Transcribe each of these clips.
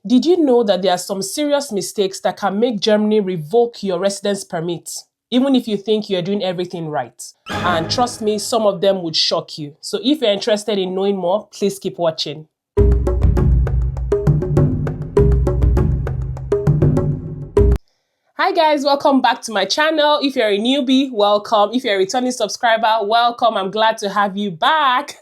Did you know that there are some serious mistakes that can make Germany revoke your residence permit, even if you think you're doing everything right? And trust me, some of them would shock you. So if you're interested in knowing more, please keep watching. Hi guys, welcome back to my channel. If you're a newbie, welcome. If you're a returning subscriber, welcome. I'm glad to have you back.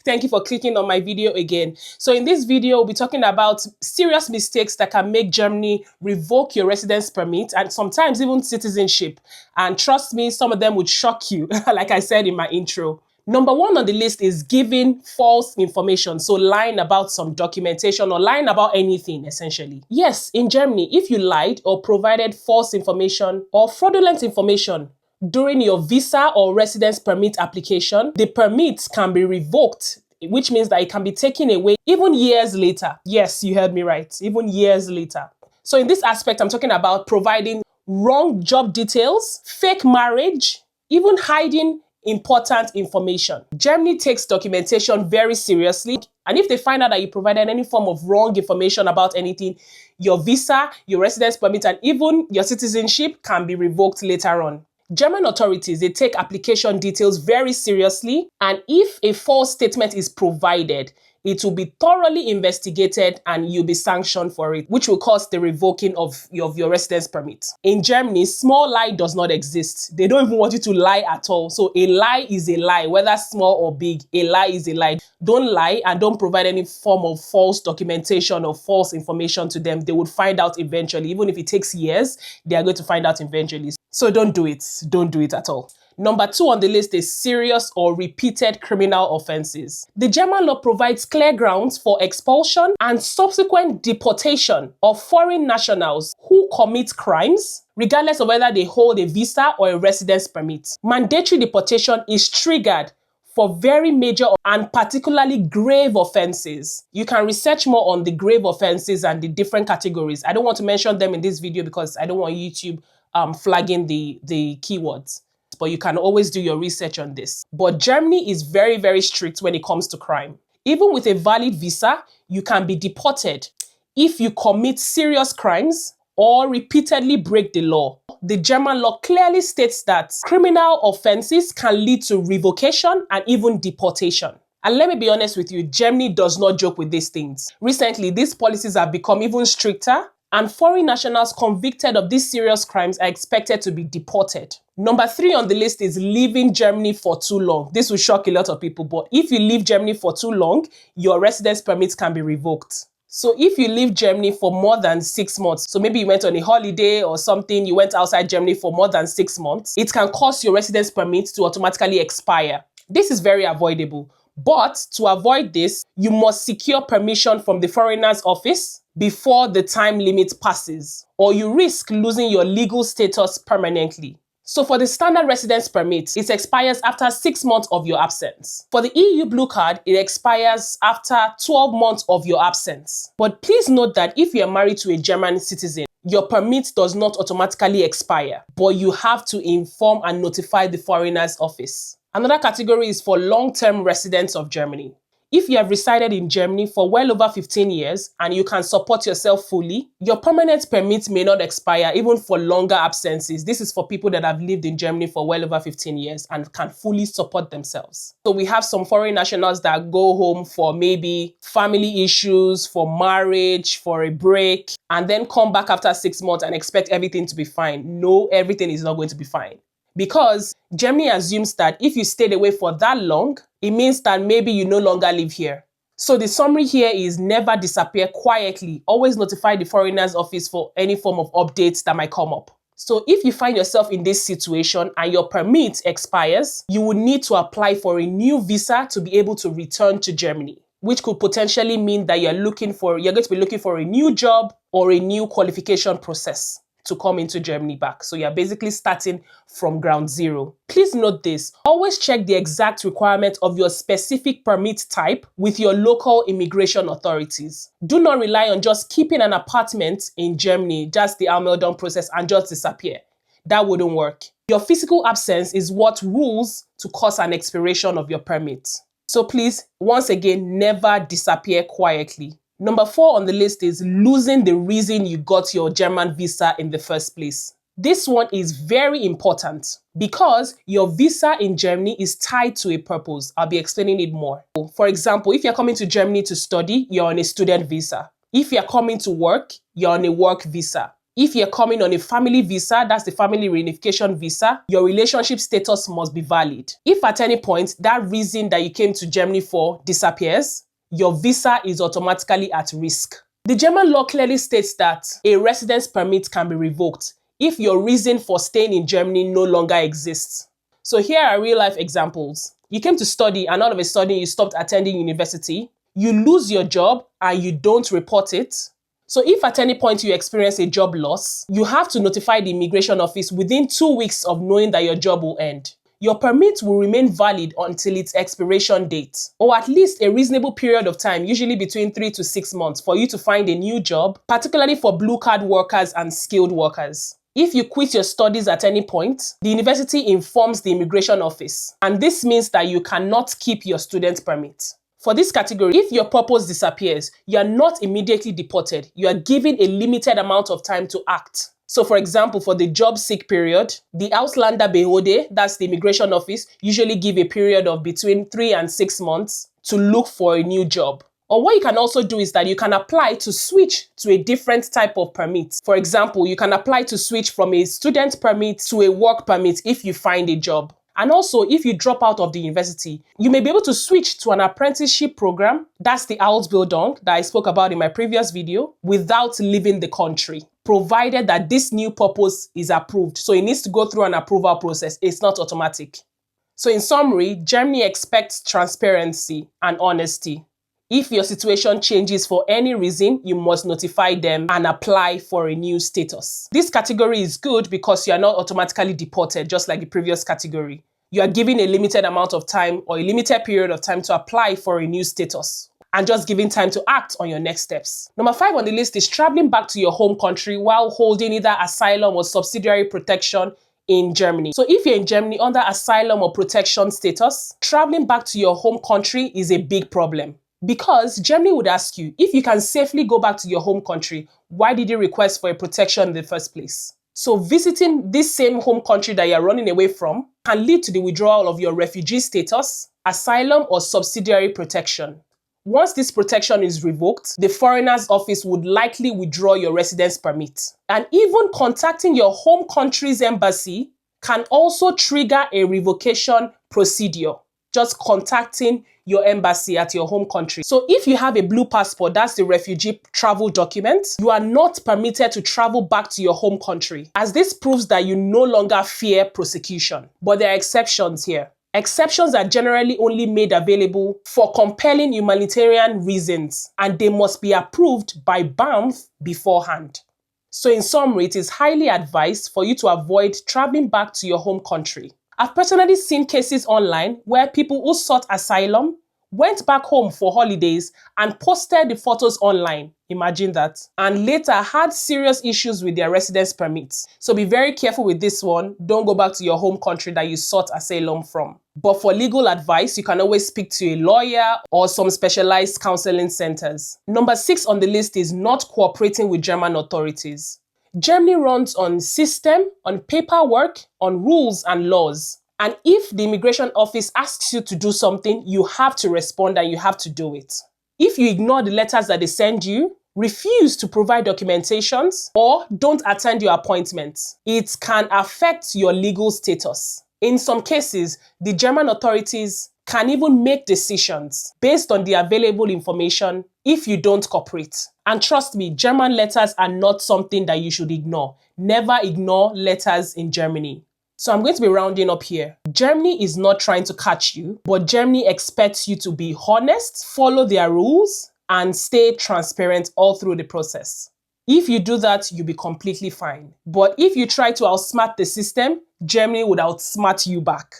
Thank you for clicking on my video again. So in this video, we'll be talking about serious mistakes that can make Germany revoke your residence permit and sometimes even citizenship. And trust me, some of them would shock you, like I said in my intro. Number one on the list is giving false information, so lying about some documentation or lying about anything, essentially. Yes, in Germany, if you lied or provided false information or fraudulent information during your visa or residence permit application, the permit can be revoked, which means that it can be taken away even years later. Yes, you heard me right, even years later. So in this aspect, I'm talking about providing wrong job details, fake marriage, even hiding important information. Germany takes documentation very seriously, and if they find out that you provided any form of wrong information about anything, your visa, your residence permit, and even your citizenship can be revoked later on. German authorities, they take application details very seriously, and if a false statement is provided, it will be thoroughly investigated and you'll be sanctioned for it, which will cause the revoking of your residence permit. In Germany, small lie does not exist. They don't even want you to lie at all. So a lie is a lie, whether small or big, a lie is a lie. Don't lie and don't provide any form of false documentation or false information to them. They would find out eventually. Even if it takes years, they are going to find out eventually. So don't do it. Don't do it at all. Number two on the list is serious or repeated criminal offenses. The German law provides clear grounds for expulsion and subsequent deportation of foreign nationals who commit crimes, regardless of whether they hold a visa or a residence permit. Mandatory deportation is triggered for very major and particularly grave offenses. You can research more on the grave offenses and the different categories. I don't want to mention them in this video because I don't want YouTube flagging the keywords. But you can always do your research on this. But Germany is very, very strict when it comes to crime. Even with a valid visa, you can be deported if you commit serious crimes or repeatedly break the law. The German law clearly states that criminal offenses can lead to revocation and even deportation. And let me be honest with you, Germany does not joke with these things. Recently, these policies have become even stricter, and foreign nationals convicted of these serious crimes are expected to be deported. Number three on the list is leaving Germany for too long. This will shock a lot of people, but if you leave Germany for too long, your residence permit can be revoked. So if you leave Germany for more than 6 months, so maybe you went on a holiday or something, you went outside Germany for more than 6 months, it can cause your residence permit to automatically expire. This is very avoidable. But to avoid this, you must secure permission from the foreigner's office before the time limit passes, or you risk losing your legal status permanently. So for the standard residence permit, it expires after 6 months of your absence. For the EU Blue Card, it expires after 12 months of your absence. But please note that if you are married to a German citizen, your permit does not automatically expire, but you have to inform and notify the foreigner's office. Another category is for long-term residents of Germany. If you have resided in Germany for well over 15 years and you can support yourself fully, your permanent permit may not expire even for longer absences. This is for people that have lived in Germany for well over 15 years and can fully support themselves. So we have some foreign nationals that go home for maybe family issues, for marriage, for a break, and then come back after 6 months and expect everything to be fine. No, everything is not going to be fine. Because Germany assumes that if you stayed away for that long, it means that maybe you no longer live here. So the summary here is never disappear quietly. Always notify the foreigner's office for any form of updates that might come up. So if you find yourself in this situation and your permit expires, you will need to apply for a new visa to be able to return to Germany, which could potentially mean that you're going to be looking for a new job or a new qualification process to come into Germany back. So you're basically starting from ground zero. Please note this, always check the exact requirement of your specific permit type with your local immigration authorities. Do not rely on just keeping an apartment in Germany, just the Anmeldung process and just disappear. That wouldn't work. Your physical absence is what rules to cause an expiration of your permit. So please, once again, never disappear quietly. Number 4 on the list is losing the reason you got your German visa in the first place. This one is very important because your visa in Germany is tied to a purpose. I'll be explaining it more. For example, if you're coming to Germany to study, you're on a student visa. If you're coming to work, you're on a work visa. If you're coming on a family visa, that's the family reunification visa, your relationship status must be valid. If at any point that reason that you came to Germany for disappears, your visa is automatically at risk. The German law clearly states that a residence permit can be revoked if your reason for staying in Germany no longer exists. So here are real-life examples. You came to study and all of a sudden you stopped attending university, you lose your job and you don't report it. So if at any point you experience a job loss, you have to notify the immigration office within 2 weeks of knowing that your job will end. Your permit will remain valid until its expiration date, or at least a reasonable period of time, usually between 3 to 6 months, for you to find a new job, particularly for blue card workers and skilled workers. If you quit your studies at any point, the university informs the immigration office, and this means that you cannot keep your student permit. For this category, if your purpose disappears, you are not immediately deported. You are given a limited amount of time to act. So for example, for the job seek period, the Ausländerbehörde, that's the immigration office, usually give a period of between 3 and 6 months to look for a new job. Or what you can also do is that you can apply to switch to a different type of permit. For example, you can apply to switch from a student permit to a work permit if you find a job. And also, if you drop out of the university, you may be able to switch to an apprenticeship program, that's the Ausbildung that I spoke about in my previous video, without leaving the country, provided that this new purpose is approved. So it needs to go through an approval process. It's not automatic. So in summary, Germany expects transparency and honesty. If your situation changes for any reason, you must notify them and apply for a new status. This category is good because you are not automatically deported, just like the previous category. You are given a limited amount of time or a limited period of time to apply for a new status and just given time to act on your next steps. Number 5 on the list is traveling back to your home country while holding either asylum or subsidiary protection in Germany. So if you're in Germany under asylum or protection status, traveling back to your home country is a big problem. Because Germany would ask you, if you can safely go back to your home country, why did you request for a protection in the first place? So visiting this same home country that you're running away from can lead to the withdrawal of your refugee status, asylum, or subsidiary protection. Once this protection is revoked, the foreigner's office would likely withdraw your residence permit. And even contacting your home country's embassy can also trigger a revocation procedure. Just contacting your embassy at your home country. So if you have a blue passport, that's the refugee travel document, you are not permitted to travel back to your home country, as this proves that you no longer fear prosecution. But there are exceptions here. Exceptions are generally only made available for compelling humanitarian reasons, and they must be approved by BAMF beforehand. So in summary, it is highly advised for you to avoid traveling back to your home country. I've personally seen cases online where people who sought asylum went back home for holidays and posted the photos online, imagine that, and later had serious issues with their residence permits. So be very careful with this one. Don't go back to your home country that you sought asylum from. But for legal advice, you can always speak to a lawyer or some specialized counseling centers. Number 6 on the list is not cooperating with German authorities. Germany runs on system, on paperwork, on rules and laws. And if the immigration office asks you to do something, you have to respond and you have to do it. If you ignore the letters that they send you, refuse to provide documentations, or don't attend your appointments, it can affect your legal status. In some cases, the German authorities can even make decisions based on the available information if you don't cooperate. And trust me, German letters are not something that you should ignore. Never ignore letters in Germany. So I'm going to be rounding up here. Germany is not trying to catch you, but Germany expects you to be honest, follow their rules, and stay transparent all through the process. If you do that, you'll be completely fine. But if you try to outsmart the system, Germany would outsmart you back.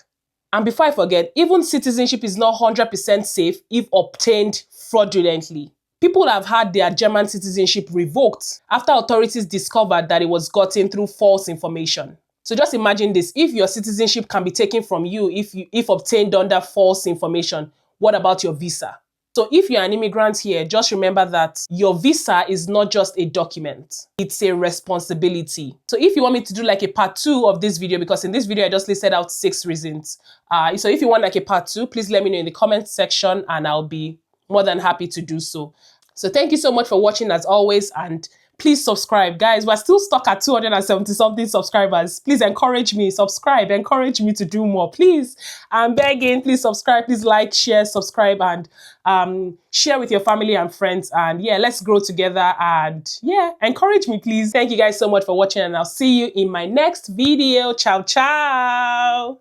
And before I forget, even citizenship is not 100% safe if obtained fraudulently. People have had their German citizenship revoked after authorities discovered that it was gotten through false information. So just imagine this, if your citizenship can be taken from you if obtained under false information, what about your visa? So if you're an immigrant here, just remember that your visa is not just a document, it's a responsibility. So if you want me to do like a part 2 of this video, because in this video I just listed out 6 reasons. So if you want like a part 2, please let me know in the comment section and I'll be more than happy to do so. So thank you so much for watching as always, and please subscribe. Guys, we're still stuck at 270 something subscribers. Please encourage me, subscribe, encourage me to do more. Please, I'm begging, please subscribe, please like, share, subscribe, and share with your family and friends. And yeah, let's grow together, and yeah, encourage me, please. Thank you guys so much for watching, and I'll see you in my next video. Ciao, ciao.